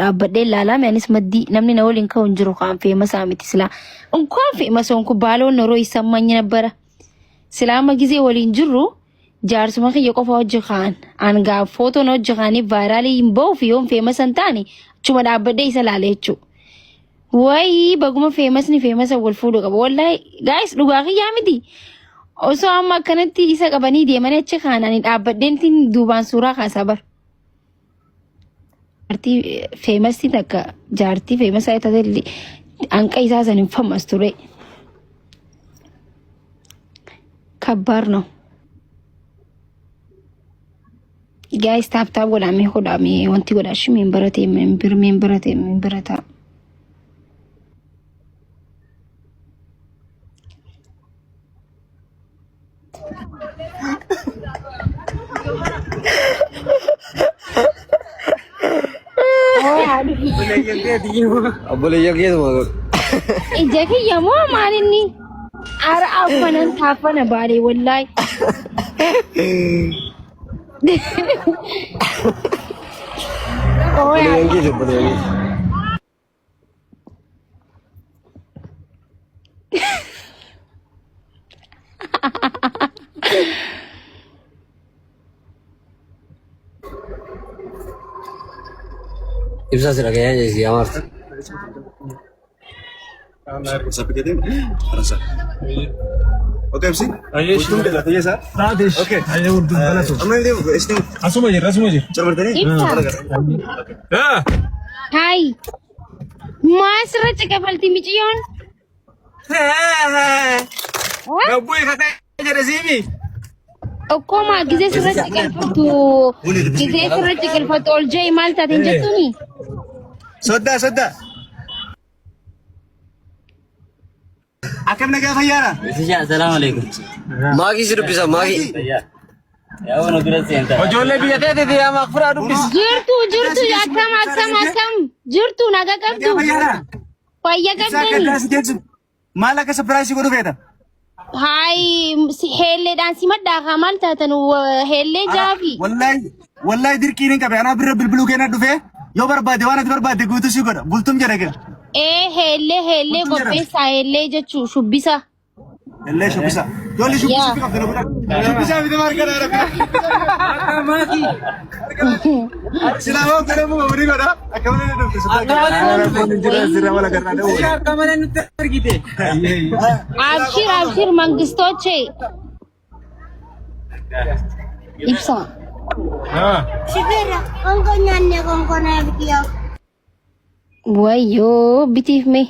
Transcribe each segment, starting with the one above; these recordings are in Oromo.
dhaabbadhee ilaalame anis maddii namni na waliin ka'u hin jiru kan feemasaa miti silaa እንኳን feemasoon kun baaloon noroo ይሰማኝ ነበረ silaama ጊዜ waliin jirru jaarsuma kiyya qofa hojii kaan anga footoon hojii kaanii vaayiraalii hin ba'uuf yoon feemasan taane achuma dhaabbadhee isa laale jechuudha. Wayii baguma feemasni feemasa wal fuudhu qaba wallahi guys dhugaa kiyyaa miti osoo amma akkanatti isa qabanii deemanii achi kaananii dhaabbadheentiin duubaan suuraa kaasaa bar. Feemasti takka jaartii feemasa taatee anqa isaa san hin fammas ture. Kabbaar ነው guys taap godhamee hodhamee wanti godhashi membarate boleh gitu mau jadi ya mau mana ni ara afanan tafana bare wallahi oh ya gitu boleh Ibsa sila kayaknya sih Amar. Sampai kita rasa. Oke MC. Ayo Untung dia latihnya sah. Radesh. Oke. Ayo urdu bala tuh. Amal dia SD. Asum aja. Coba bertanya. Ya. Hai Masra cakap falti micion Gak boleh katanya dari sini. Koma gize sura cakap fatu gize sura cakap fatu oljay malta tinjatu ni Soda. Akan naga fayyara. Iya, assalamualaikum. Magi sudah bisa magi. Ya, ono durasi enta. Ojolle biya tete dia makfura dubis. jirtu akam jirtu naga kabdu payya kabdani Malah ke surprise ko dufeta. hai hele dan simadda ka malta tanu hele jafi Wallahi dirkiin qabe ana birra bilbilu keena dhufe yoo barbaade waan ati barbaade guutu si godha bultum jedha gal. hele qopheessa hele jechu shubbisa Elle shubbisa. Yolli shubbisa fi qabdana godha. Shubbisa fi damar kana rabbi. Maki. Sila ho kana mu wuri godha. Akamane ne dhufte sudha. Jira sira wala garna da. Akamane nutti argite. abshir mangistoche ibsa Sibera, kongko nyanyi kongko na video. wayo bitif me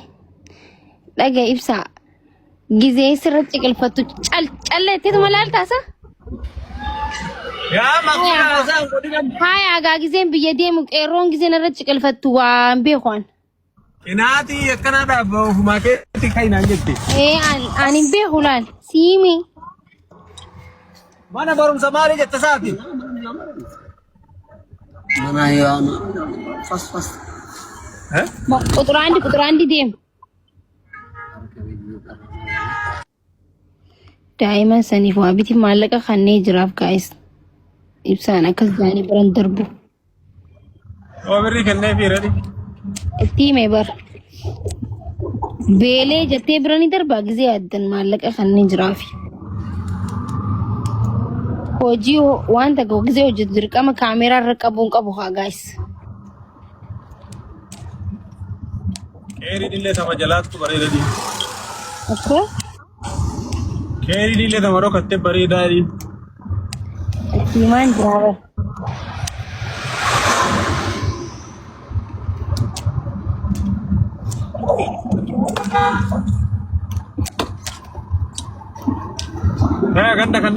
daga ibsa gize sirra cikalfatu callete malalta sa Ya makfura san kodigan. haya ga gizen biye demu qeron gizen ra cikalfatu wa mbekon Inati akkana da huma ke kai na jetti. anin behulan simi Mana barumsa mali jetta saati. Mana ya? Fast. quturandi dem daiman sanif wa biti malaka khanne jiraf guys ibsana kazani baran darbu O birri kenne fi radi. itti me bar bele jate brani darba gize addan malaka khanne jirafi hoji wanta go gize hojjet dirqama kamera raqabun qabu ha guys Keri dille sama jalattu bareedadi. okay Keri dille sama rokatte bareedadi. iman driver Ganda kan.